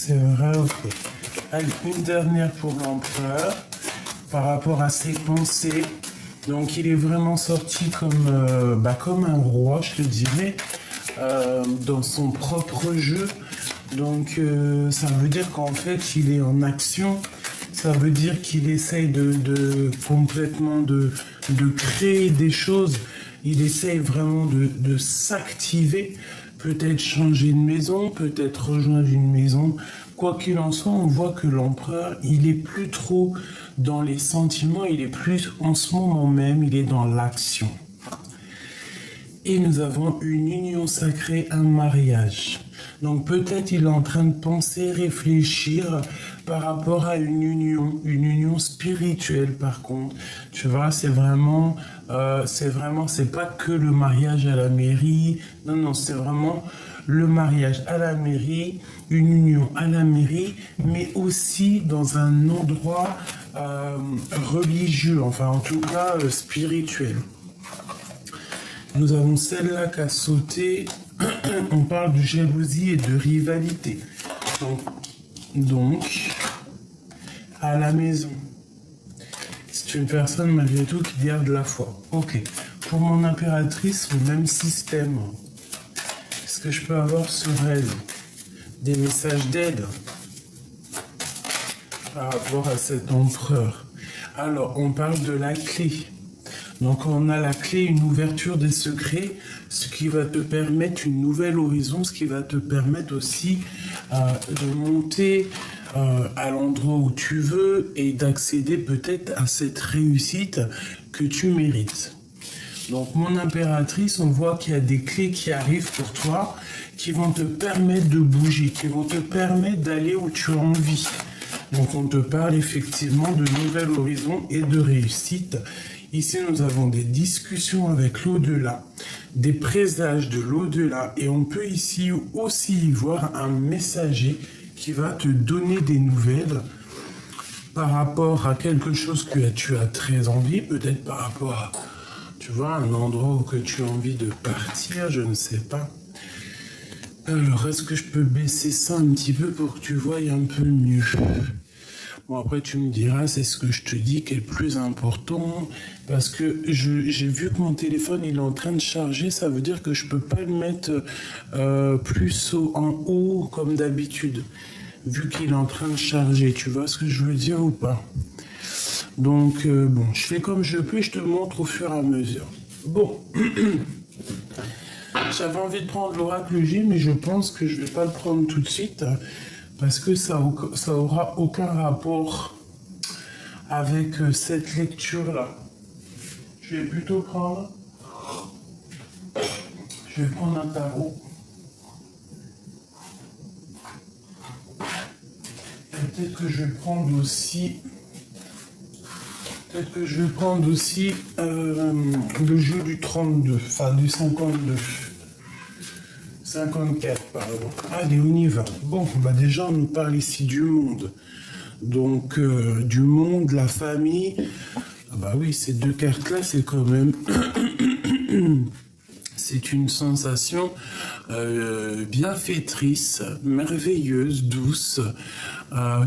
C'est vrai, ok. Allez, une dernière pour l'empereur, par rapport à ses pensées. Donc, il est vraiment sorti comme un roi, je te dirais, dans son propre jeu. Donc, ça veut dire qu'en fait, il est en action. Ça veut dire qu'il essaye complètement de créer des choses. Il essaye vraiment de s'activer. Peut-être changer de maison, peut-être rejoindre une maison. Quoi qu'il en soit, on voit que l'empereur, il est plus trop dans les sentiments, il est plus en ce moment même, il est dans l'action. Et nous avons une union sacrée, un mariage. Donc peut-être il est en train de penser, réfléchir par rapport à une union spirituelle par contre. Tu vois, c'est pas que le mariage à la mairie. Non, c'est vraiment le mariage à la mairie, une union à la mairie, mais aussi dans un endroit religieux, enfin en tout cas spirituel. Nous avons celle-là qui a sauté. On parle de jalousie et de rivalité. Donc, à la maison, c'est une personne malgré tout qui garde la foi. Ok. Pour mon impératrice, le même système. Est-ce que je peux avoir sur elle des messages d'aide par rapport à cet empereur? Alors, on parle de la clé. Donc on a la clé, une ouverture des secrets, ce qui va te permettre une nouvelle horizon, ce qui va te permettre aussi de monter à l'endroit où tu veux et d'accéder peut-être à cette réussite que tu mérites. Donc mon impératrice, on voit qu'il y a des clés qui arrivent pour toi, qui vont te permettre de bouger, qui vont te permettre d'aller où tu as envie. Donc on te parle effectivement de nouvel horizon et de réussite. Ici, nous avons des discussions avec l'au-delà, des présages de l'au-delà, et on peut ici aussi voir un messager qui va te donner des nouvelles par rapport à quelque chose que tu as très envie, peut-être par rapport à, tu vois, un endroit où que tu as envie de partir, je ne sais pas. Alors, est-ce que je peux baisser ça un petit peu pour que tu voies un peu mieux? Bon, après, tu me diras, c'est ce que je te dis qui est le plus important, parce que j'ai vu que mon téléphone, il est en train de charger, ça veut dire que je peux pas le mettre plus en haut comme d'habitude, vu qu'il est en train de charger. Tu vois ce que je veux dire ou pas? Donc, bon, je fais comme je peux, je te montre au fur et à mesure. Bon, j'avais envie de prendre l'oracle J, mais je pense que je vais pas le prendre tout de suite, parce que ça aura aucun rapport avec cette lecture-là. Je vais plutôt prendre... Je vais prendre un tarot. Et peut-être que je vais prendre aussi... le jeu du 32, enfin du 52. 54, pardon. Allez, on y va. Bon, bah déjà, on nous parle ici du monde. Donc, du monde, la famille. Ah bah oui, ces deux cartes-là, c'est quand même... c'est une sensation bienfaitrice, merveilleuse, douce,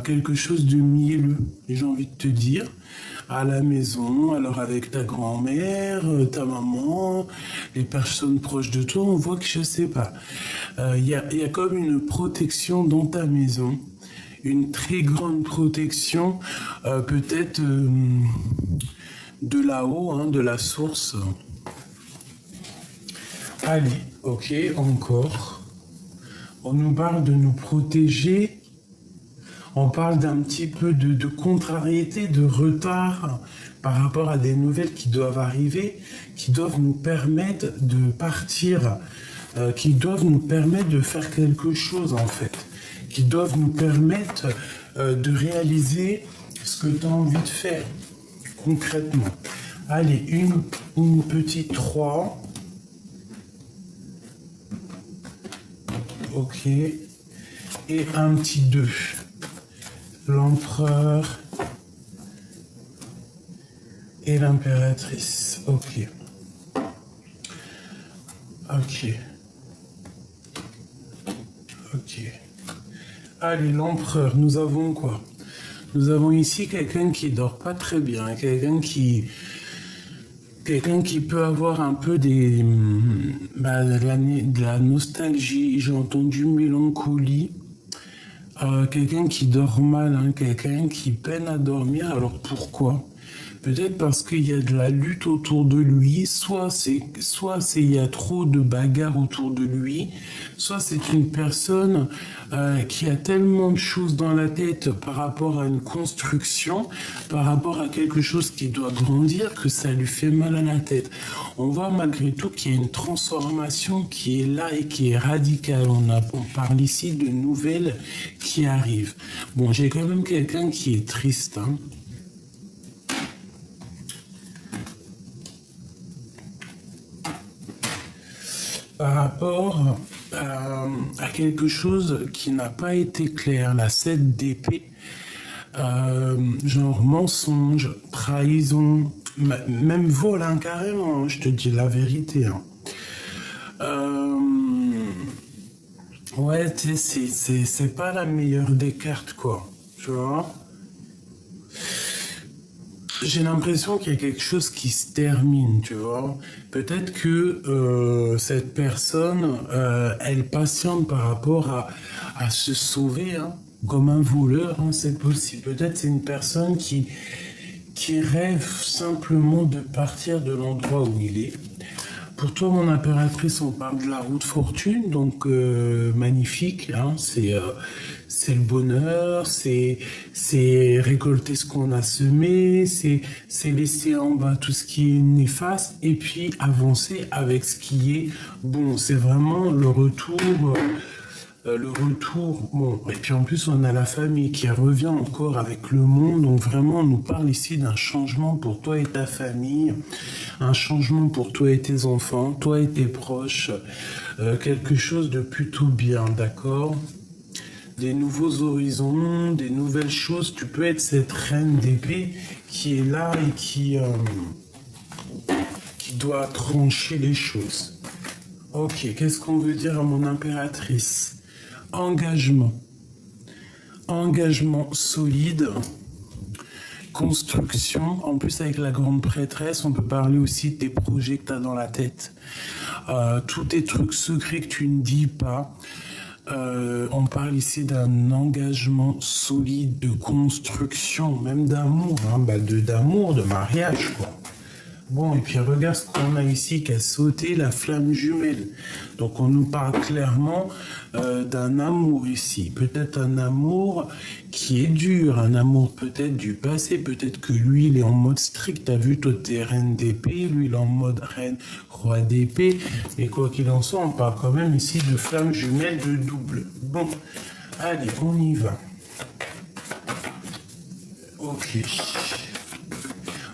quelque chose de mielleux, j'ai envie de te dire. À la maison, alors avec ta grand-mère, ta maman, les personnes proches de toi, on voit que je sais pas. Il y a comme une protection dans ta maison, une très grande protection, peut-être de là-haut, hein, de la source. Allez, ok, encore. On nous parle de nous protéger. On parle d'un petit peu de contrariété, de retard par rapport à des nouvelles qui doivent arriver, qui doivent nous permettre de partir, qui doivent nous permettre de faire quelque chose en fait, qui doivent nous permettre de réaliser ce que tu as envie de faire concrètement. Allez, une petite 3. Ok. Et un petit 2. L'empereur et l'impératrice. Ok. Ok. Ok. Allez, l'empereur, nous avons quoi? Nous avons ici quelqu'un qui dort pas très bien, quelqu'un qui peut avoir un peu de la nostalgie, j'ai entendu mélancolie, quelqu'un qui dort mal, hein, quelqu'un qui peine à dormir. Alors pourquoi? Peut-être parce qu'il y a de la lutte autour de lui, il y a trop de bagarres autour de lui, soit c'est une personne qui a tellement de choses dans la tête par rapport à une construction, par rapport à quelque chose qui doit grandir, que ça lui fait mal à la tête. On voit malgré tout qu'il y a une transformation qui est là et qui est radicale. On parle ici de nouvelles qui arrivent. Bon, j'ai quand même quelqu'un qui est triste, hein. Par rapport à quelque chose qui n'a pas été clair, la 7 d'épée, genre mensonge, trahison, même vol, hein, carrément, hein, je te dis la vérité. Hein. Ouais, tu sais, c'est pas la meilleure des cartes, quoi. Tu vois? J'ai l'impression qu'il y a quelque chose qui se termine, tu vois. Peut-être que cette personne, elle patiente par rapport à se sauver, hein, comme un voleur, hein, c'est possible. Peut-être c'est une personne qui rêve simplement de partir de l'endroit où il est. Pour toi, mon impératrice, on parle de la route fortune, donc magnifique. Hein, c'est le bonheur, c'est récolter ce qu'on a semé, c'est laisser en bas tout ce qui est néfaste et puis avancer avec ce qui est bon. C'est vraiment le retour. Le retour, bon, et puis en plus on a la famille qui revient encore avec le monde, donc vraiment on nous parle ici d'un changement pour toi et ta famille, un changement pour toi et tes enfants, toi et tes proches, quelque chose de plutôt bien, d'accord? Des nouveaux horizons, des nouvelles choses, tu peux être cette reine d'épée qui est là et qui doit trancher les choses. Ok, qu'est-ce qu'on veut dire à mon impératrice? Engagement. Engagement solide. Construction. En plus, avec la grande prêtresse, on peut parler aussi de tes projets que tu as dans la tête. Tous tes trucs secrets que tu ne dis pas. On parle ici d'un engagement solide de construction, même d'amour, hein, d'amour, de mariage, quoi. Bon, et puis regarde ce qu'on a ici qui a sauté, la flamme jumelle. Donc on nous parle clairement d'un amour ici. Peut-être un amour qui est dur, un amour peut-être du passé. Peut-être que lui, il est en mode strict. T'as vu, toi, t'es reine d'épée. Lui, il est en mode reine, roi d'épée. Mais quoi qu'il en soit, on parle quand même ici de flamme jumelle de double. Bon, allez, on y va. Ok.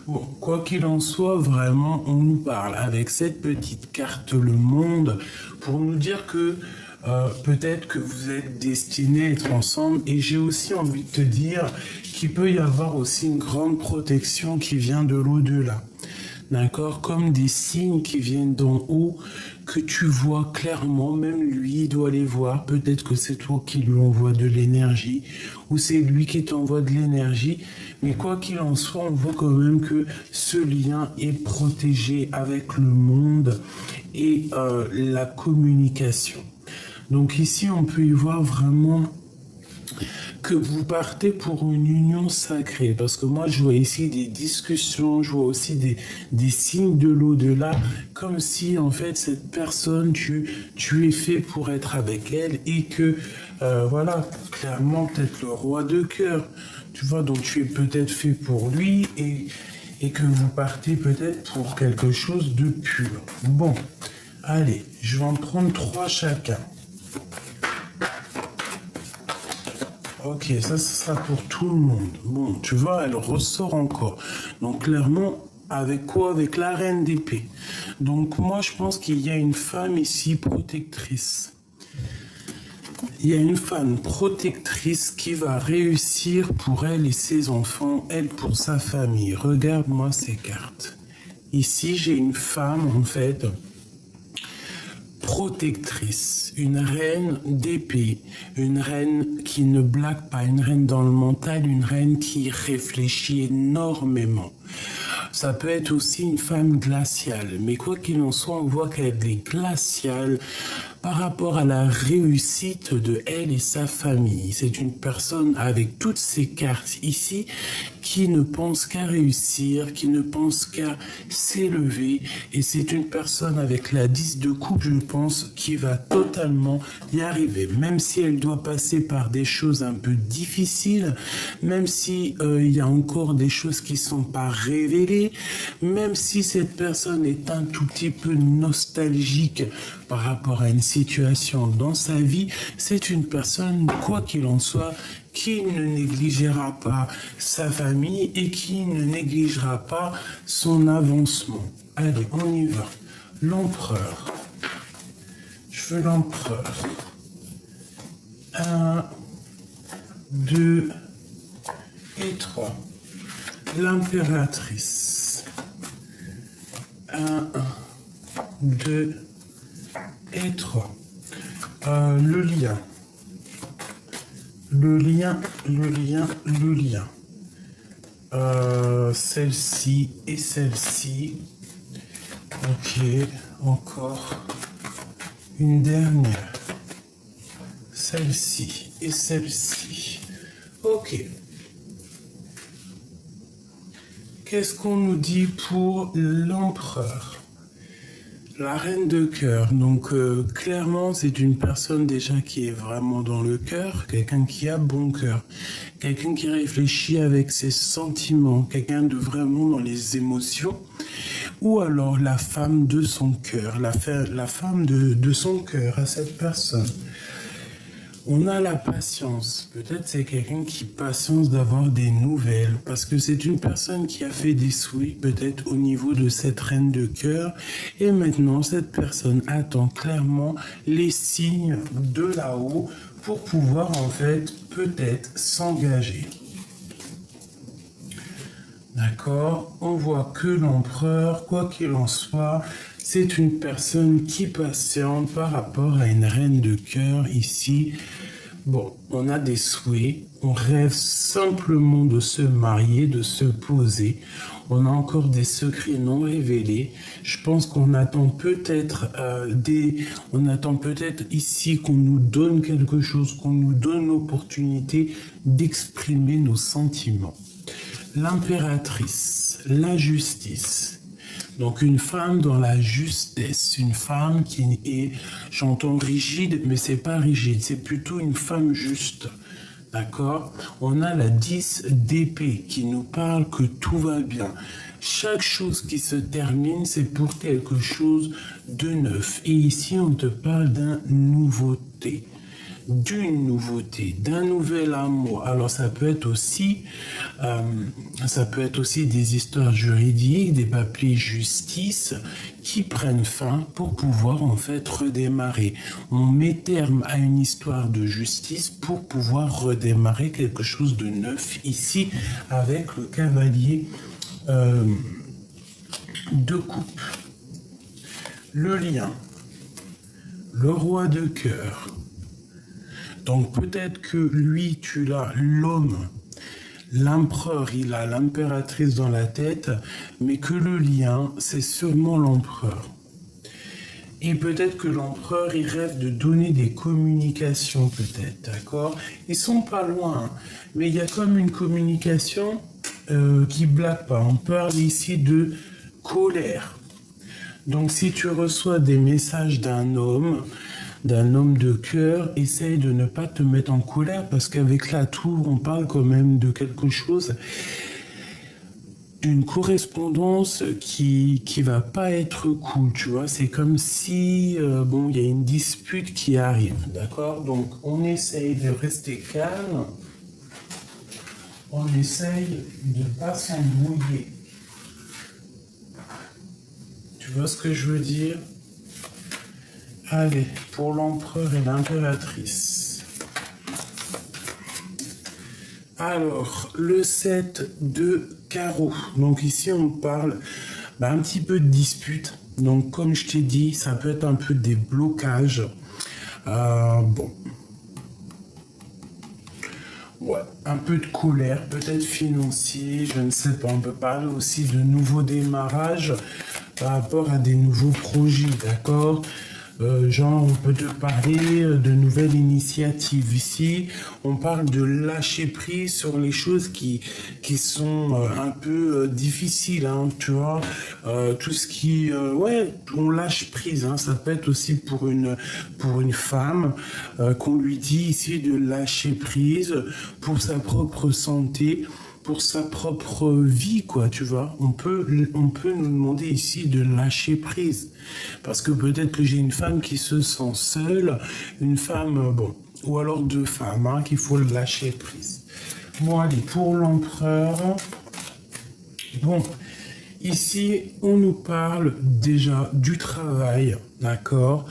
Bon, quoi qu'il en soit, vraiment, on nous parle avec cette petite carte Le Monde pour nous dire que peut-être que vous êtes destinés à être ensemble. Et j'ai aussi envie de te dire qu'il peut y avoir aussi une grande protection qui vient de l'au-delà. D'accord? Comme des signes qui viennent d'en haut, que tu vois clairement, même lui, il doit les voir. Peut-être que c'est toi qui lui envoie de l'énergie, ou c'est lui qui t'envoie de l'énergie. Mais quoi qu'il en soit, on voit quand même que ce lien est protégé avec le monde et la communication. Donc ici, on peut y voir vraiment que vous partez pour une union sacrée. Parce que moi, je vois ici des discussions, je vois aussi des signes de l'au-delà, comme si, en fait, cette personne, tu es fait pour être avec elle et que, voilà, clairement, peut-être le roi de cœur, tu vois, donc tu es peut-être fait pour lui et que vous partez peut-être pour quelque chose de pur. Bon, allez, je vais en prendre 3 chacun. Ok, ça sera pour tout le monde. Bon, tu vois, elle ressort encore. Donc clairement, avec quoi? Avec la reine d'épée. Donc moi, je pense qu'il y a une femme ici protectrice. Il y a une femme protectrice qui va réussir pour elle et ses enfants, elle pour sa famille. Regarde-moi ces cartes. Ici, j'ai une femme, en fait, protectrice, une reine d'épée, une reine qui ne blague pas, une reine dans le mental, une reine qui réfléchit énormément. Ça peut être aussi une femme glaciale, mais quoi qu'il en soit, on voit qu'elle est glaciale par rapport à la réussite de elle et sa famille. C'est une personne avec toutes ses cartes ici qui ne pense qu'à réussir, qui ne pense qu'à s'élever, et c'est une personne avec la 10 de coupe, je pense, qui va totalement y arriver, même si elle doit passer par des choses un peu difficiles, même si il y a encore des choses qui sont pas révélées, même si cette personne est un tout petit peu nostalgique par rapport à une situation dans sa vie, c'est une personne, quoi qu'il en soit, qui ne négligera pas sa famille et qui ne négligera pas son avancement. Allez, on y va. L'empereur. Je veux l'empereur. 1, 2 et 3. L'impératrice. 1, 2 et 3. Le lien. Le lien. Celle-ci et celle-ci. Ok, encore une dernière. Celle-ci et celle-ci. Ok. Qu'est-ce qu'on nous dit pour l'empereur? La reine de cœur, donc clairement c'est une personne déjà qui est vraiment dans le cœur, quelqu'un qui a bon cœur, quelqu'un qui réfléchit avec ses sentiments, quelqu'un de vraiment dans les émotions, ou alors la femme de son cœur, la femme de son cœur à cette personne. On a la patience. Peut-être c'est quelqu'un qui patience d'avoir des nouvelles, parce que c'est une personne qui a fait des souhaits peut-être au niveau de cette reine de cœur, et maintenant cette personne attend clairement les signes de là-haut pour pouvoir en fait peut-être s'engager. D'accord? On voit que l'empereur, quoi qu'il en soit, c'est une personne qui patiente par rapport à une reine de cœur ici. Bon, on a des souhaits, on rêve simplement de se marier, de se poser. On a encore des secrets non révélés. Je pense qu'on attend peut-être ici qu'on nous donne quelque chose, qu'on nous donne l'opportunité d'exprimer nos sentiments. L'impératrice, la justice. Donc une femme dans la justesse, une femme qui est, j'entends rigide, mais c'est pas rigide, c'est plutôt une femme juste. D'accord? On a la 10 d'épée qui nous parle que tout va bien. Chaque chose qui se termine, c'est pour quelque chose de neuf. Et ici, on te parle d'une nouveauté, d'un nouvel amour. Alors ça peut être aussi des histoires juridiques, des papiers justice qui prennent fin pour pouvoir en fait redémarrer. On met terme à une histoire de justice pour pouvoir redémarrer quelque chose de neuf ici avec le cavalier de coupe. Le lien, le roi de cœur. Donc peut-être que lui, tu l'as, l'homme, l'empereur, il a l'impératrice dans la tête, mais que le lien, c'est seulement l'empereur. Et peut-être que l'empereur, il rêve de donner des communications, peut-être, d'accord? Ils sont pas loin, mais il y a comme une communication qui blague pas. On parle ici de colère. Donc si tu reçois des messages d'un homme de cœur, essaye de ne pas te mettre en colère, parce qu'avec la tour, on parle quand même de quelque chose, d'une correspondance qui va pas être cool, tu vois. C'est comme si, il y a une dispute qui arrive, d'accord? Donc, on essaye de rester calme, on essaye de pas s'embrouiller. Tu vois ce que je veux dire? Allez, pour l'empereur et l'impératrice. Alors, le 7 de carreau. Donc ici, on parle un petit peu de dispute. Donc, comme je t'ai dit, ça peut être un peu des blocages. Bon. Ouais, un peu de colère, peut-être financier, je ne sais pas. On peut parler aussi de nouveaux démarrages par rapport à des nouveaux projets, d'accord? Genre, on peut te parler de nouvelles initiatives. Ici, on parle de lâcher prise sur les choses qui sont un peu difficiles, hein, tu vois. Tout ce qui... ouais, on lâche prise, hein. Ça peut être aussi pour une femme qu'on lui dit ici de lâcher prise pour sa propre santé, pour sa propre vie, quoi, tu vois. On peut nous demander ici de lâcher prise. Parce que peut-être que j'ai une femme qui se sent seule, une femme, bon, ou alors deux femmes, hein, qu'il faut lâcher prise. Bon, allez, pour l'empereur, bon, ici, on nous parle déjà du travail, d'accord.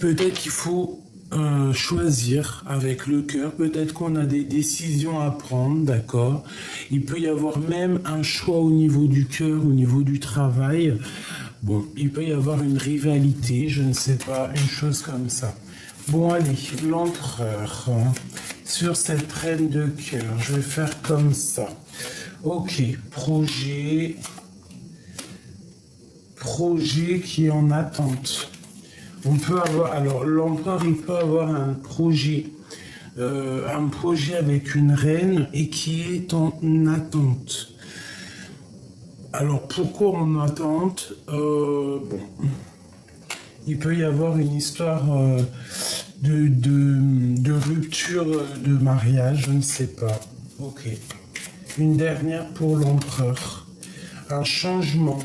Peut-être qu'il faut choisir avec le cœur, peut-être qu'on a des décisions à prendre, d'accord. Il peut y avoir même un choix au niveau du cœur, au niveau du travail. Bon, il peut y avoir une rivalité, je ne sais pas, une chose comme ça. Bon, allez, l'empereur, hein, sur cette reine de cœur, je vais faire comme ça. Ok, projet qui est en attente. On peut avoir, alors l'empereur, il peut avoir un projet avec une reine et qui est en attente. Alors pourquoi en attente? Bon, il peut y avoir une histoire de rupture de mariage, je ne sais pas. Ok. Une dernière pour l'empereur. Un changement.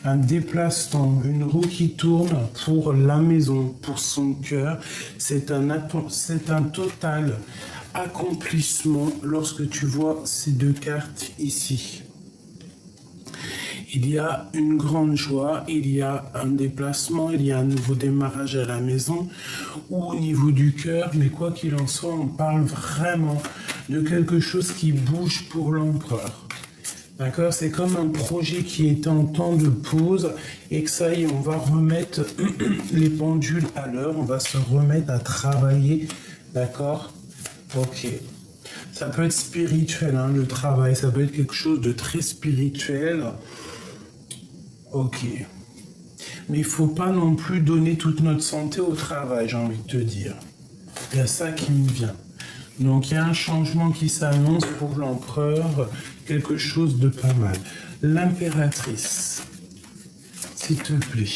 Un déplacement, une roue qui tourne pour la maison, pour son cœur. C'est un total accomplissement lorsque tu vois ces deux cartes ici. Il y a une grande joie, il y a un déplacement, il y a un nouveau démarrage à la maison ou au niveau du cœur, mais quoi qu'il en soit, on parle vraiment de quelque chose qui bouge pour l'empereur. D'accord, c'est comme un projet qui est en temps de pause et que ça y est, on va remettre les pendules à l'heure, on va se remettre à travailler, d'accord? Ok. Ça peut être spirituel, hein, le travail, ça peut être quelque chose de très spirituel. Ok. Mais il faut pas non plus donner toute notre santé au travail, j'ai envie de te dire. Il y a ça qui me vient. Donc il y a un changement qui s'annonce pour l'empereur, quelque chose de pas mal. L'impératrice, s'il te plaît.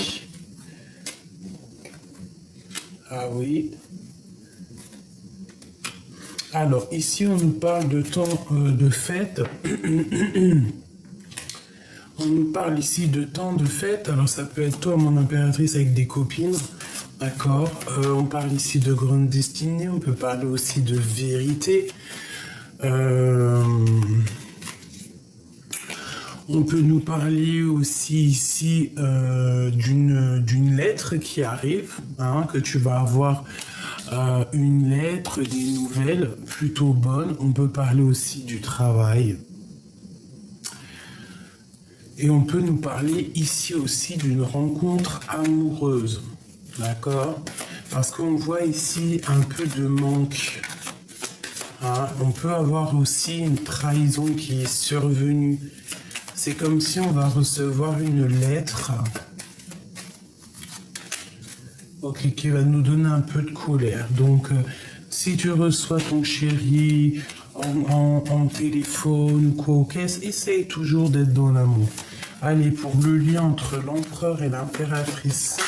Ah oui. Alors ici on nous parle de temps de fête. On nous parle ici de temps de fête. Alors ça peut être toi, mon impératrice, avec des copines. D'accord. On parle ici de grande destinée. On peut parler aussi de vérité. On peut nous parler aussi ici d'une lettre qui arrive, hein, que tu vas avoir une lettre, des nouvelles plutôt bonnes. On peut parler aussi du travail. Et on peut nous parler ici aussi d'une rencontre amoureuse. D'accord? Parce qu'on voit ici un peu de manque. Hein? On peut avoir aussi une trahison qui est survenue. C'est comme si on va recevoir une lettre, ok, qui va nous donner un peu de colère. Donc, si tu reçois ton chéri en téléphone ou quoi, ok, essaye toujours d'être dans l'amour. Allez, pour le lien entre l'empereur et l'impératrice.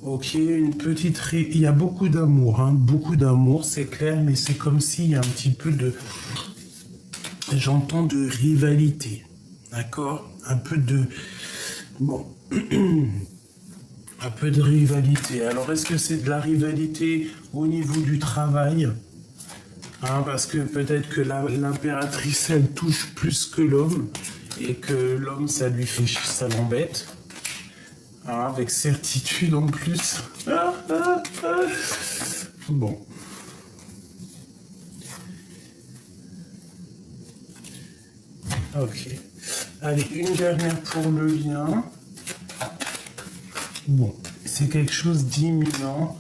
Ok, une petite... Il y a beaucoup d'amour, hein, beaucoup d'amour, c'est clair, mais c'est comme s'il y a un petit peu de... J'entends de rivalité, d'accord? Un peu de... Bon... un peu de rivalité. Alors, est-ce que c'est de la rivalité au niveau du travail? Hein, parce que peut-être que l'impératrice, elle touche plus que l'homme, et que l'homme, ça lui fait... ça l'embête. Hein, avec certitude en plus. Bon. Ok. Allez, une dernière pour le lien. Bon, c'est quelque chose d'imminent.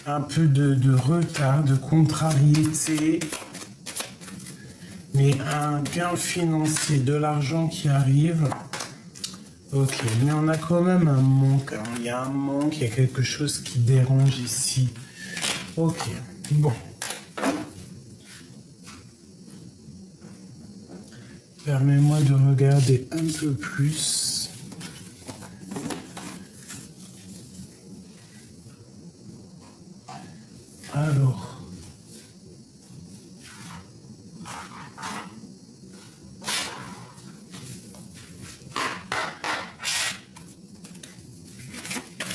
Un peu de retard, de contrariété. Mais un gain financier, de l'argent qui arrive. Ok, mais on a quand même un manque. Hein. Il y a un manque, il y a quelque chose qui dérange ici. Ok, bon. Permets-moi de regarder un peu plus. Alors.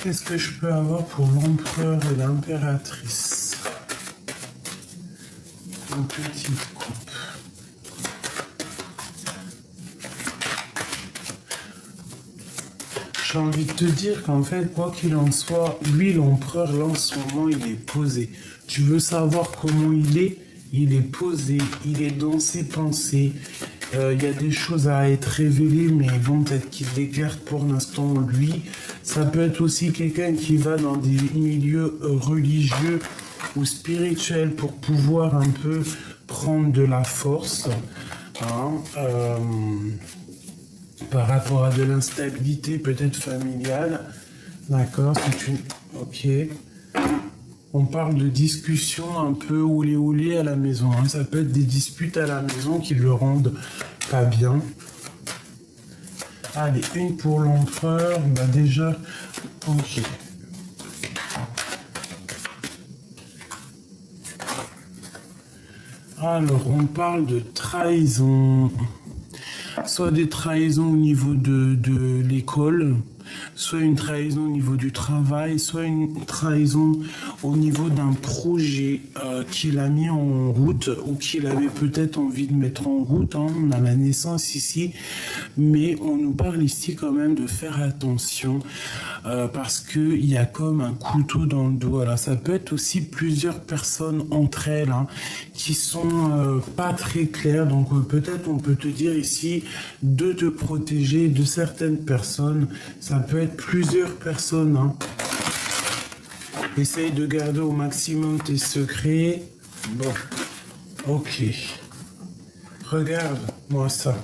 Qu'est-ce que je peux avoir pour l'empereur et l'impératrice? Une petite coupe. J'ai envie de te dire qu'en fait, quoi qu'il en soit, lui, l'empereur, là, en ce moment, il est posé. Tu veux savoir comment il est posé, il est dans ses pensées. Il y a des choses à être révélées, mais bon, peut-être qu'il les garde pour l'instant, lui. Ça peut être aussi quelqu'un qui va dans des milieux religieux ou spirituels pour pouvoir un peu prendre de la force. Hein, par rapport à de l'instabilité peut-être familiale. D'accord, c'est une... Ok. On parle de discussions un peu oulé à la maison. Hein. Ça peut être des disputes à la maison qui le rendent pas bien. Allez, une pour l'empereur. Bah déjà, ok. Alors, on parle de trahison. Soit des trahisons au niveau de l'école, soit une trahison au niveau du travail, soit une trahison au niveau d'un projet qu'il a mis en route ou qu'il avait peut-être envie de mettre en route. Hein. On a la naissance ici, mais on nous parle ici quand même de faire attention parce qu'il y a comme un couteau dans le dos. Alors, ça peut être aussi plusieurs personnes entre elles hein, qui sont pas très claires. Donc peut-être on peut te dire ici de te protéger de certaines personnes. Ça peut être plusieurs personnes. Hein. Essaye de garder au maximum tes secrets. Bon, ok. Regarde-moi ça.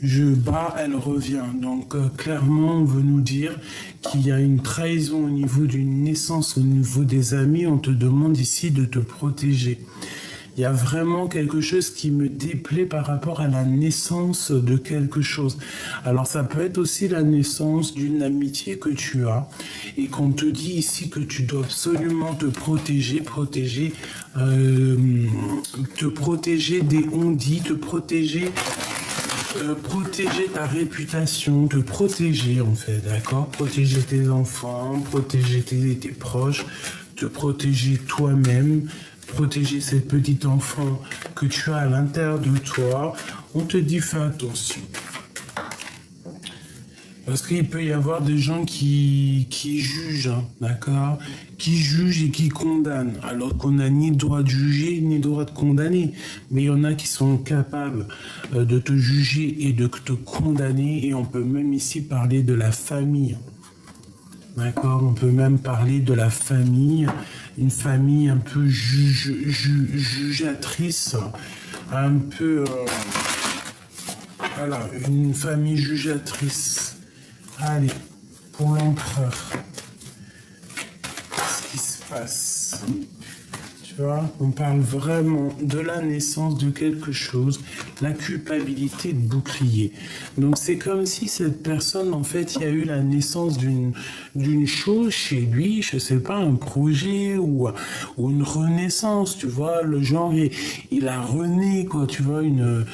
Je bats, elle revient. Donc clairement, on veut nous dire qu'il y a une trahison au niveau d'une naissance, au niveau des amis. On te demande ici de te protéger. Il y a vraiment quelque chose qui me déplaît par rapport à la naissance de quelque chose. Alors ça peut être aussi la naissance d'une amitié que tu as et qu'on te dit ici que tu dois absolument te protéger, te protéger des on-dit, te protéger... protéger ta réputation, te protéger en fait, d'accord? Protéger tes enfants, protéger tes proches, te protéger toi-même, protéger cette petite enfant que tu as à l'intérieur de toi. On te dit fais attention. Parce qu'il peut y avoir des gens qui jugent, hein, d'accord? Qui jugent et qui condamnent, alors qu'on n'a ni droit de juger, ni droit de condamner. Mais il y en a qui sont capables de te juger et de te condamner, et on peut même ici parler de la famille. D'accord? On peut même parler de la famille, une famille un peu jugeatrice, un peu... voilà, une famille jugeatrice. Allez, pour l'empereur, qu'est-ce qui se passe? Tu vois, on parle vraiment de la naissance de quelque chose, la culpabilité de bouclier. Donc c'est comme si cette personne, en fait, il y a eu la naissance d'une chose chez lui, je sais pas, un projet ou une renaissance, tu vois, le genre, il a rené, quoi, tu vois, une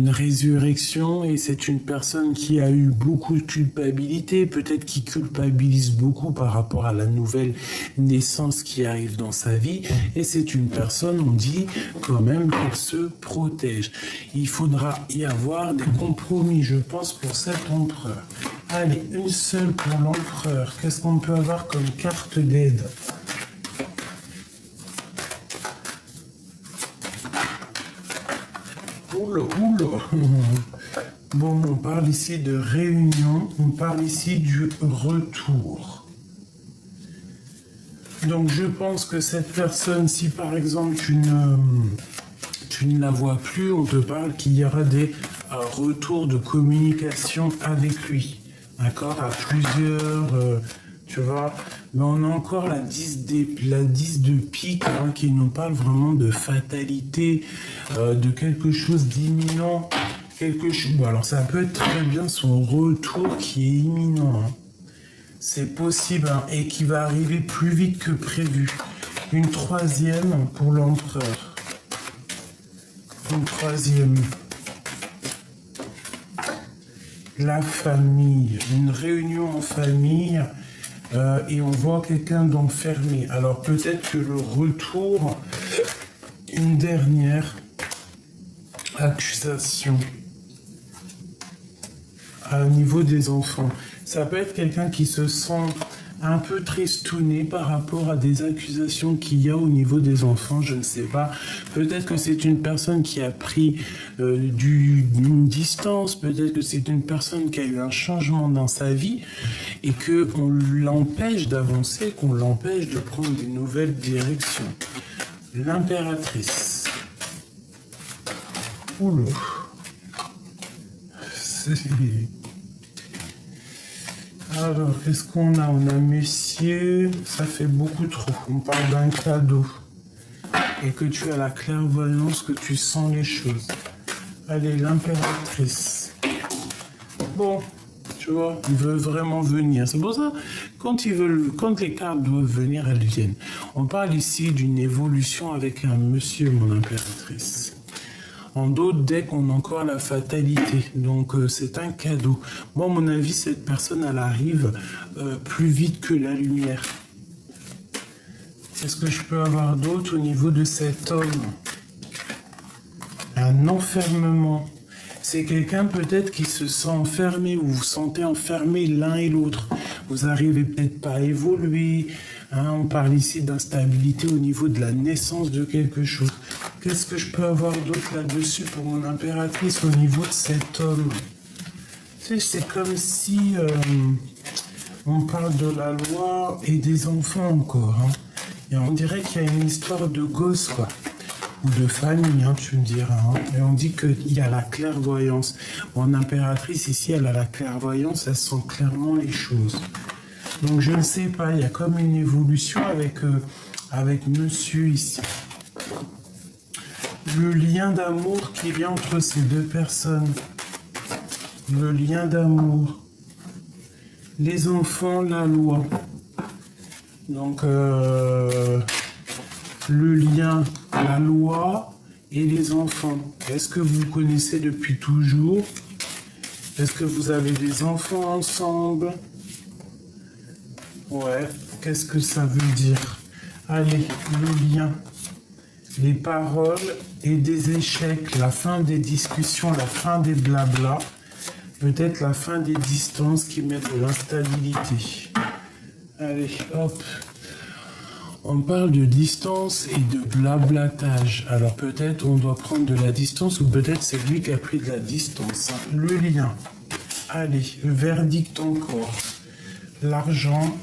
résurrection, et c'est une personne qui a eu beaucoup de culpabilité, peut-être qui culpabilise beaucoup par rapport à la nouvelle naissance qui arrive dans sa vie, et c'est une personne, on dit quand même qu'elle se protège. Il faudra y avoir des compromis, je pense, pour cet empereur. Allez, une seule pour l'empereur. Qu'est-ce qu'on peut avoir comme carte d'aide ? oula, oula. Bon, on parle ici de réunion, on parle ici du retour. Donc je pense que cette personne, si par exemple tu ne la vois plus, on te parle qu'il y aura des retours de communication avec lui. D'accord? À plusieurs, tu vois. Mais on a encore la 10 de pique hein, qui nous parle vraiment de fatalité, de quelque chose d'imminent. Bon, alors ça peut être très bien son retour qui est imminent. Hein. C'est possible hein, et qui va arriver plus vite que prévu. Une troisième pour l'empereur. Une troisième. La famille. Une réunion en famille. Et on voit quelqu'un d'enfermé. Alors peut-être que le retour, une dernière accusation au niveau des enfants. Ça peut être quelqu'un qui se sent un peu tristouné par rapport à des accusations qu'il y a au niveau des enfants, je ne sais pas. Peut-être que c'est une personne qui a pris une distance, peut-être que c'est une personne qui a eu un changement dans sa vie et qu'on l'empêche d'avancer, qu'on l'empêche de prendre une nouvelle direction. L'impératrice. Oula. Alors, qu'est-ce qu'on a? On a monsieur, ça fait beaucoup trop. On parle d'un cadeau. Et que tu as la clairvoyance, que tu sens les choses. Allez, l'impératrice. Bon, tu vois, il veut vraiment venir. C'est pour ça, quand les cartes doivent venir, elles viennent. On parle ici d'une évolution avec un monsieur, mon impératrice. En d'autres decks, on a encore la fatalité. Donc, c'est un cadeau. Moi, à mon avis, cette personne, elle arrive plus vite que la lumière. Qu'est-ce que je peux avoir d'autre au niveau de cet homme? Un enfermement. C'est quelqu'un peut-être qui se sent enfermé, ou vous vous sentez enfermé l'un et l'autre. Vous n'arrivez peut-être pas à évoluer. Hein, on parle ici d'instabilité au niveau de la naissance de quelque chose. Qu'est-ce que je peux avoir d'autre là-dessus pour mon impératrice au niveau de cet homme? Tu sais, c'est comme si on parle de la loi et des enfants encore. Hein. Et on dirait qu'il y a une histoire de gosse, quoi. Ou de famille, hein, tu me diras. Hein. Et on dit qu'il y a la clairvoyance. Mon impératrice, ici, elle a la clairvoyance, elle sent clairement les choses. Donc, je ne sais pas, il y a comme une évolution avec monsieur ici. Le lien d'amour qui vient entre ces deux personnes. Le lien d'amour. Les enfants, la loi. Donc, le lien, la loi et les enfants. Est-ce que vous connaissez depuis toujours? Est-ce que vous avez des enfants ensemble? Ouais, qu'est-ce que ça veut dire? Allez, le lien. Les paroles et des échecs, la fin des discussions, la fin des blabla, peut-être la fin des distances qui mettent de l'instabilité. Allez, hop. On parle de distance et de blablatage. Alors peut-être on doit prendre de la distance ou peut-être c'est lui qui a pris de la distance. Le lien. Allez, le verdict encore. L'argent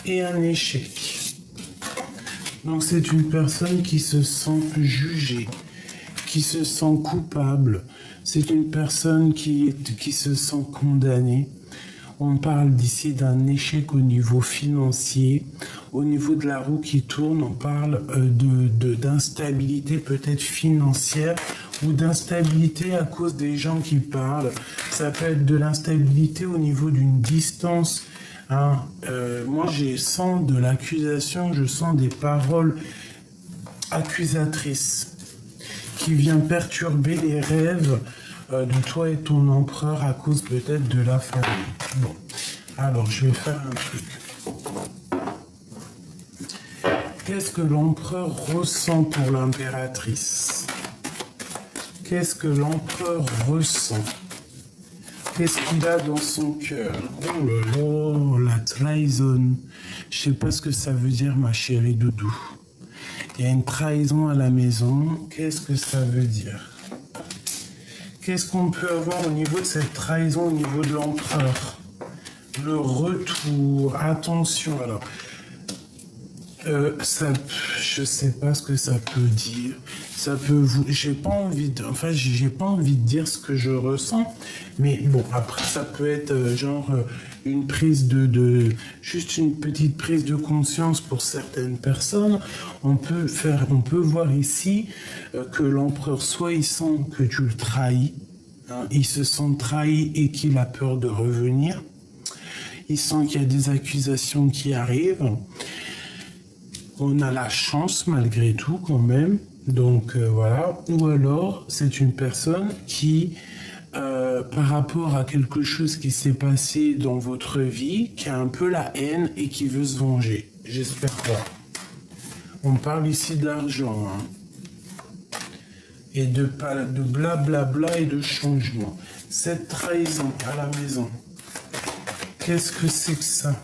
et un échec. Donc c'est une personne qui se sent jugée, qui se sent coupable. C'est une personne qui se sent condamnée. On parle d'ici d'un échec au niveau financier. Au niveau de la roue qui tourne, on parle d'instabilité peut-être financière ou d'instabilité à cause des gens qui parlent. Ça peut être de l'instabilité au niveau d'une distance. Hein, moi, je sens de l'accusation, je sens des paroles accusatrices qui viennent perturber les rêves de toi et ton empereur à cause peut-être de la famille. Bon, alors je vais faire un truc. Qu'est-ce que l'empereur ressent pour l'impératrice? Qu'est-ce que l'empereur ressent? Qu'est-ce qu'il a dans son cœur? Oh là là, la trahison. Je sais pas ce que ça veut dire, ma chérie doudou. Il y a une trahison à la maison. Qu'est-ce que ça veut dire? Qu'est-ce qu'on peut avoir au niveau de cette trahison, au niveau de l'empereur? Le retour, attention, alors, ça, je sais pas ce que ça peut dire. Ça peut vous, j'ai pas envie de, enfin, j'ai pas envie de dire ce que je ressens, mais bon, après, ça peut être une prise juste une petite prise de conscience pour certaines personnes. On peut voir ici que l'empereur, soit il sent que tu le trahis, hein, il se sent trahi et qu'il a peur de revenir. Il sent qu'il y a des accusations qui arrivent. On a la chance malgré tout quand même. Donc voilà. Ou alors c'est une personne qui, par rapport à quelque chose qui s'est passé dans votre vie, qui a un peu la haine et qui veut se venger. J'espère pas. On parle ici d'argent. Hein. Et de blablabla et de changement. Cette trahison à la maison. Qu'est-ce que c'est que ça?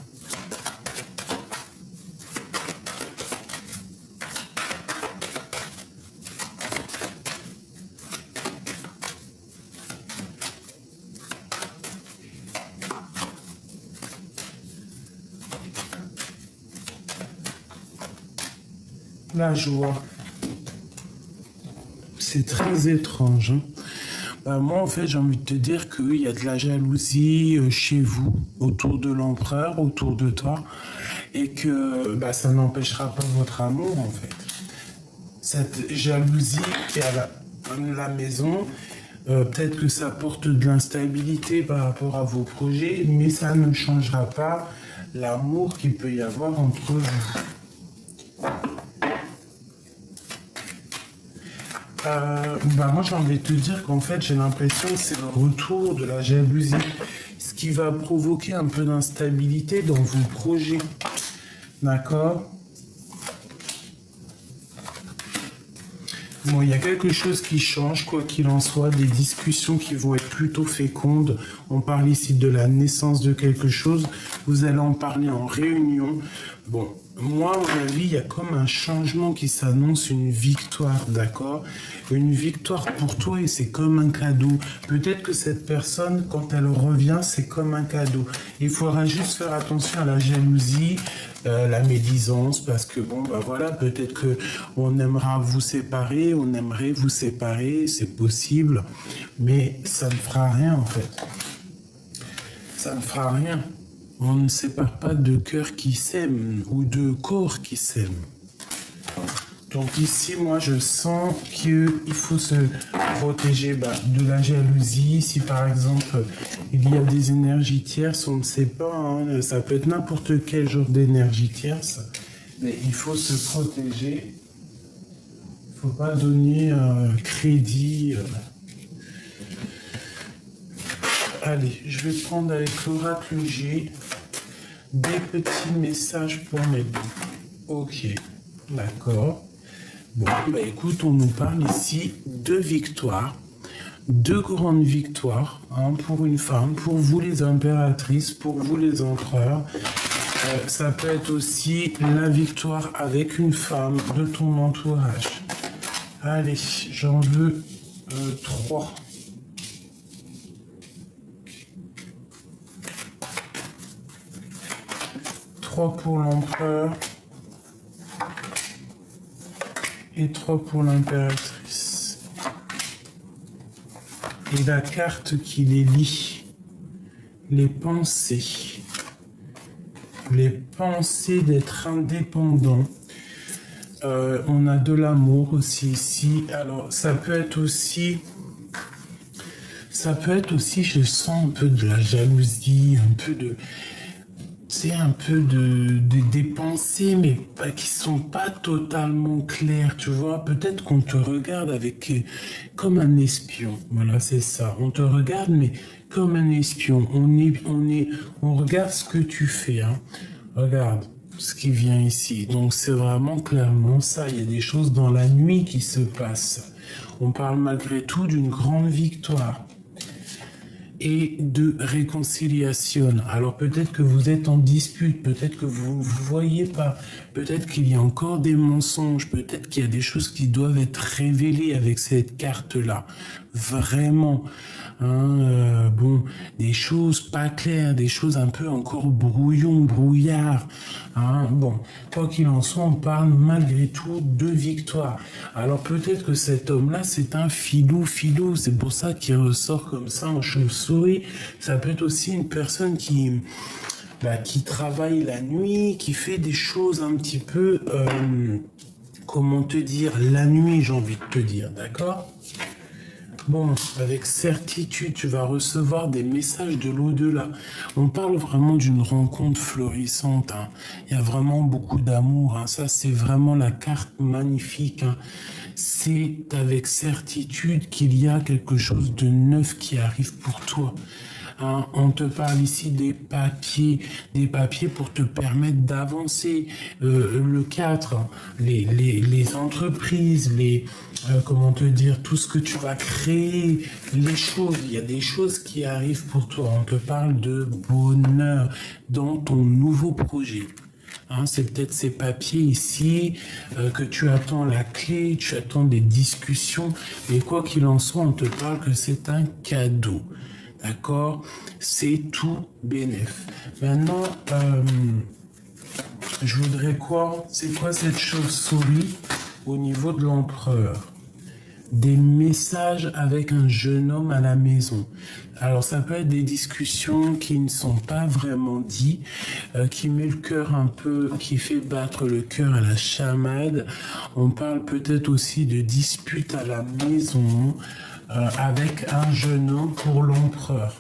La joie. C'est très étrange. Hein? Bah, moi, en fait, j'ai envie de te dire qu'il y a de la jalousie chez vous, autour de l'empereur, autour de toi, et que bah, ça n'empêchera pas votre amour, en fait. Cette jalousie qui est à la maison, peut-être que ça porte de l'instabilité par rapport à vos projets, mais ça ne changera pas l'amour qu'il peut y avoir entre vous. Moi j'ai envie de te dire qu'en fait j'ai l'impression que c'est le retour de la jalousie, ce qui va provoquer un peu d'instabilité dans vos projets. D'accord? Bon, il y a quelque chose qui change, quoi qu'il en soit, des discussions qui vont être plutôt fécondes. On parle ici de la naissance de quelque chose. Vous allez en parler en réunion. Bon, moi, à mon avis, il y a comme un changement qui s'annonce, une victoire, d'accord? Une victoire pour toi et c'est comme un cadeau. Peut-être que cette personne, quand elle revient, c'est comme un cadeau. Il faudra juste faire attention à la jalousie, la médisance, parce que bon, bah voilà, peut-être que on aimerait vous séparer, c'est possible, mais ça ne fera rien en fait. Ça ne fera rien. On ne sépare pas de cœurs qui s'aiment ou de corps qui s'aiment. Donc ici, moi, je sens qu'il faut se protéger de la jalousie. Si par exemple, il y a des énergies tierces, on ne sait pas, hein, ça peut être n'importe quel genre d'énergie tierce, mais il faut se protéger. Il ne faut pas donner crédit. Allez, je vais prendre avec l'oracle G des petits messages pour mes bons. Ok, d'accord. Bon, bah écoute, on nous parle ici de victoires, de grandes victoires, hein, pour une femme, pour vous les impératrices, pour vous les empereurs. Ça peut être aussi la victoire avec une femme de ton entourage. Allez, j'en veux 3. Pour l'empereur et 3 pour l'impératrice. Et la carte qui les lie, les pensées d'être indépendant. On a de l'amour aussi ici. Alors ça peut être aussi, je sens un peu de la jalousie, un peu de... C'est un peu des pensées, mais qui sont pas totalement claires, tu vois. Peut-être qu'on te regarde comme un espion. Voilà, c'est ça. On te regarde, mais comme un espion. On regarde ce que tu fais, hein. Regarde ce qui vient ici. Donc c'est vraiment clairement ça. Il y a des choses dans la nuit qui se passent. On parle malgré tout d'une grande victoire. et de réconciliation. Alors peut-être que vous êtes en dispute, peut-être que vous ne voyez pas, peut-être qu'il y a encore des mensonges, peut-être qu'il y a des choses qui doivent être révélées avec cette carte-là. Vraiment. Bon, des choses pas claires, des choses un peu encore brouillard. Bon, quoi qu'il en soit, on parle malgré tout de victoire. Alors peut-être que cet homme-là, c'est un filou, c'est pour ça qu'il ressort comme ça en chauve-souris. Ça peut être aussi une personne qui travaille la nuit, qui fait des choses un petit peu, comment te dire, la nuit, j'ai envie de te dire, d'accord ? Bon, avec certitude, tu vas recevoir des messages de l'au-delà. On parle vraiment d'une rencontre florissante. Il y a vraiment beaucoup d'amour. Ça, c'est vraiment la carte magnifique. C'est avec certitude qu'il y a quelque chose de neuf qui arrive pour toi. On te parle ici des papiers pour te permettre d'avancer. Le 4, les entreprises, comment te dire, tout ce que tu vas créer, les choses, il y a des choses qui arrivent pour toi. On te parle de bonheur dans ton nouveau projet. C'est peut-être ces papiers ici que tu attends la clé, tu attends des discussions, mais quoi qu'il en soit, on te parle que c'est un cadeau. D'accord? C'est tout bénef. Maintenant, je voudrais quoi? C'est quoi cette chauve-souris au niveau de l'empereur? Des messages avec un jeune homme à la maison. Alors ça peut être des discussions qui ne sont pas vraiment dites, qui met le cœur un peu, qui fait battre le cœur à la chamade. On parle peut-être aussi de disputes à la maison avec un jeune homme pour l'empereur.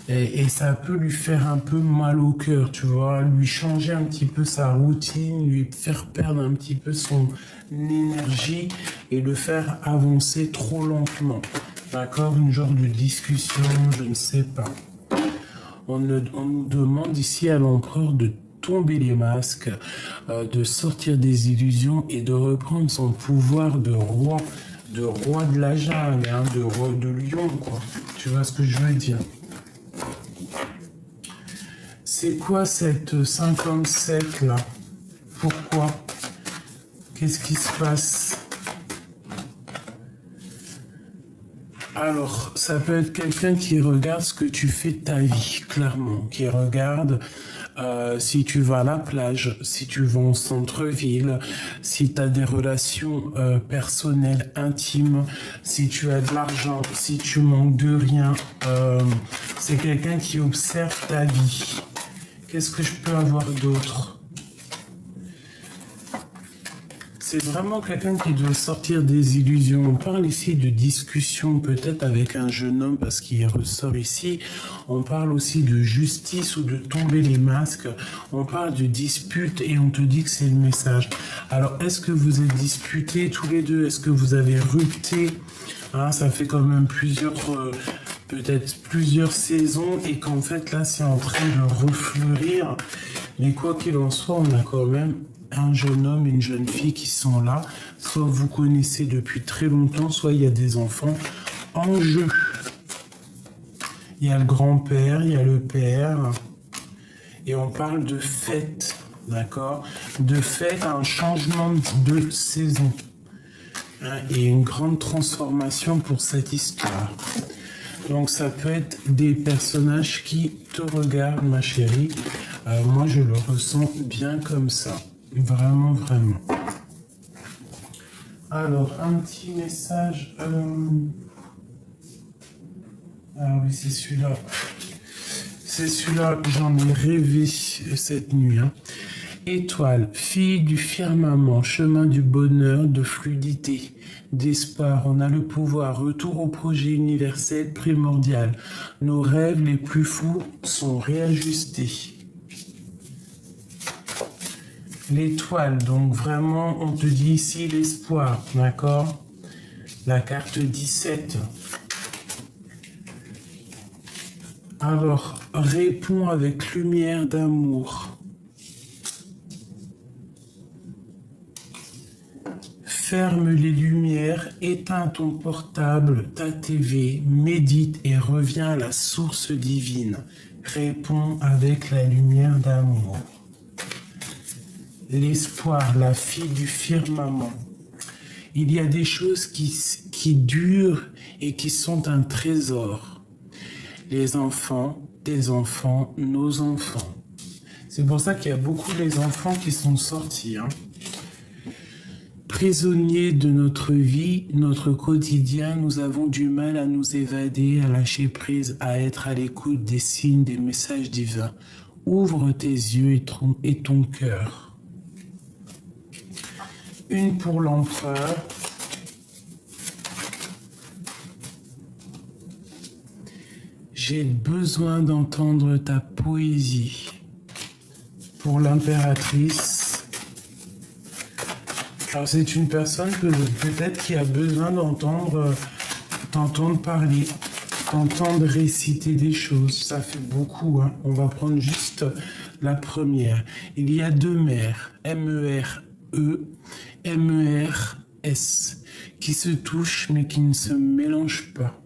Et ça peut lui faire un peu mal au cœur, tu vois, lui changer un petit peu sa routine, lui faire perdre un petit peu son énergie et le faire avancer trop lentement. D'accord? Une genre de discussion, je ne sais pas. On nous demande ici à l'empereur de tomber les masques, de sortir des illusions et de reprendre son pouvoir de roi de la jungle, de lion, quoi. Tu vois ce que je veux dire? C'est quoi cette 57 là? Pourquoi? Qu'est-ce qui se passe? Alors, ça peut être quelqu'un qui regarde ce que tu fais de ta vie, clairement. Qui regarde si tu vas à la plage, si tu vas au centre-ville, si tu as des relations personnelles, intimes, si tu as de l'argent, si tu manques de rien. C'est quelqu'un qui observe ta vie. Qu'est-ce que je peux avoir d'autre? C'est vraiment quelqu'un qui doit sortir des illusions. On parle ici de discussion peut-être avec un jeune homme parce qu'il ressort ici. On parle aussi de justice ou de tomber les masques. On parle de dispute et on te dit que c'est le message. Alors, est-ce que vous êtes disputés tous les deux? Est-ce que vous avez rupté? Ça fait quand même peut-être plusieurs saisons et qu'en fait là c'est en train de refleurir. Mais quoi qu'il en soit, on a quand même un jeune homme et une jeune fille qui sont là. Soit vous connaissez depuis très longtemps, soit il y a des enfants en jeu. Il y a le grand-père, il y a le père. Et on parle de fête, d'accord? De fête, un changement de saison. Et une grande transformation pour cette histoire. Donc ça peut être des personnages qui te regardent, ma chérie. Moi, je le ressens bien comme ça. Vraiment, vraiment. Alors, un petit message. Ah oui, c'est celui-là. C'est celui-là que j'en ai rêvé cette nuit. Étoile, fille du firmament, chemin du bonheur, de fluidité, d'espoir. On a le pouvoir, retour au projet universel primordial. Nos rêves les plus fous sont réajustés. L'étoile, donc vraiment, on te dit ici l'espoir, d'accord? La carte 17. Alors, réponds avec lumière d'amour. Ferme les lumières, éteins ton portable, ta TV, médite et reviens à la source divine. Réponds avec la lumière d'amour. L'espoir, la fille du firmament. Il y a des choses qui durent et qui sont un trésor. Les enfants, tes enfants, nos enfants. C'est pour ça qu'il y a beaucoup les enfants qui sont sortis. Prisonniers de notre vie, notre quotidien, nous avons du mal à nous évader, à lâcher prise, à être à l'écoute des signes, des messages divins. Ouvre tes yeux et ton cœur. Une pour l'empereur. J'ai besoin d'entendre ta poésie. Pour l'impératrice. Alors c'est une personne peut-être qui a besoin t'entendre parler, t'entendre réciter des choses. Ça fait beaucoup. On va prendre juste la première. Il y a deux mères, M-E-R-E, M-E-R-S, qui se touchent mais qui ne se mélangent pas.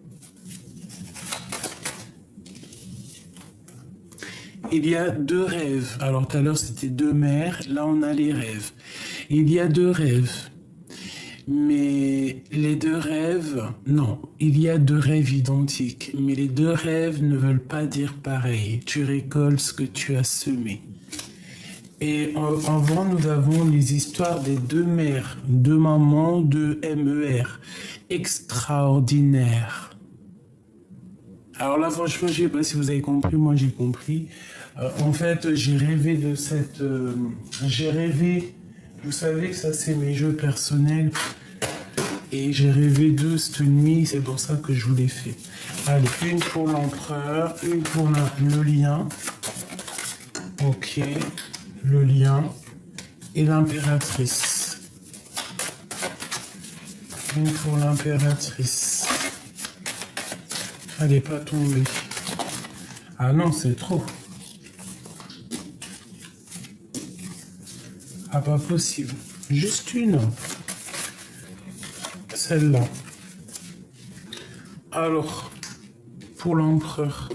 Il y a deux rêves. Alors tout à l'heure c'était deux mères, là on a les rêves. Il y a deux rêves. Mais les deux rêves, non, il y a deux rêves identiques. Mais les deux rêves ne veulent pas dire pareil. Tu récoltes ce que tu as semé. Et avant, nous avons les histoires des deux mères, deux mamans, deux MER. Extraordinaire. Alors là, franchement, je ne sais pas si vous avez compris, moi j'ai compris. En fait, j'ai rêvé de cette... j'ai rêvé, vous savez que ça c'est mes jeux personnels, et j'ai rêvé d'eux cette nuit, c'est pour ça que je vous l'ai fait. Allez, une pour l'empereur, une pour le lien. Ok, le lien. Et l'impératrice. Une pour l'impératrice. Elle n'est pas tombée. Ah non, c'est trop. Ah, pas possible. Juste une. Celle-là. Alors, pour l'empereur.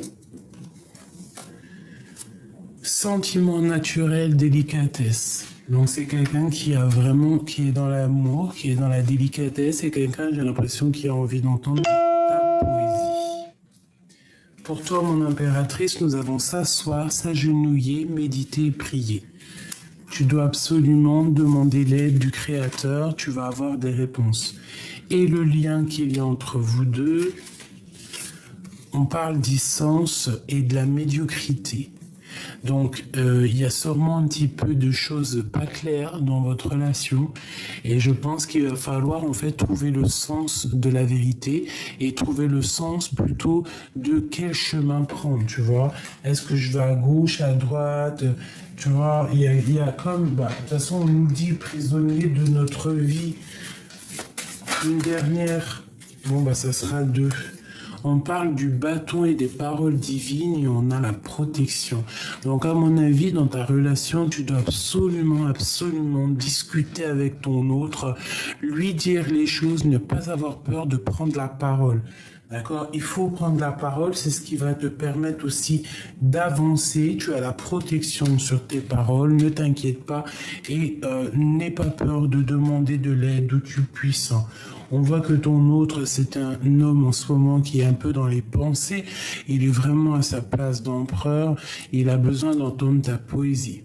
Sentiment naturel, délicatesse. Donc c'est quelqu'un qui est dans l'amour, qui est dans la délicatesse, et quelqu'un, j'ai l'impression, qui a envie d'entendre ta poésie. Pour toi, mon impératrice, nous avons s'asseoir, s'agenouiller, méditer, prier. Tu dois absolument demander l'aide du Créateur, tu vas avoir des réponses. Et le lien qu'il y a entre vous deux, on parle d'essence et de la médiocrité. Donc, il y a sûrement un petit peu de choses pas claires dans votre relation, et je pense qu'il va falloir en fait trouver le sens de la vérité et trouver le sens plutôt de quel chemin prendre, tu vois. Est-ce que je vais à gauche, à droite, tu vois, il y a comme, de toute façon on nous dit prisonnier de notre vie. Une dernière, ça sera deux. On parle du bâton et des paroles divines et on a la protection. Donc à mon avis, dans ta relation, tu dois absolument discuter avec ton autre, lui dire les choses, ne pas avoir peur de prendre la parole. D'accord? Il faut prendre la parole, c'est ce qui va te permettre aussi d'avancer. Tu as la protection sur tes paroles, ne t'inquiète pas et n'aie pas peur de demander de l'aide où tu puisses. On voit que ton autre, c'est un homme en ce moment qui est un peu dans les pensées. Il est vraiment à sa place d'empereur. Il a besoin d'entendre ta poésie.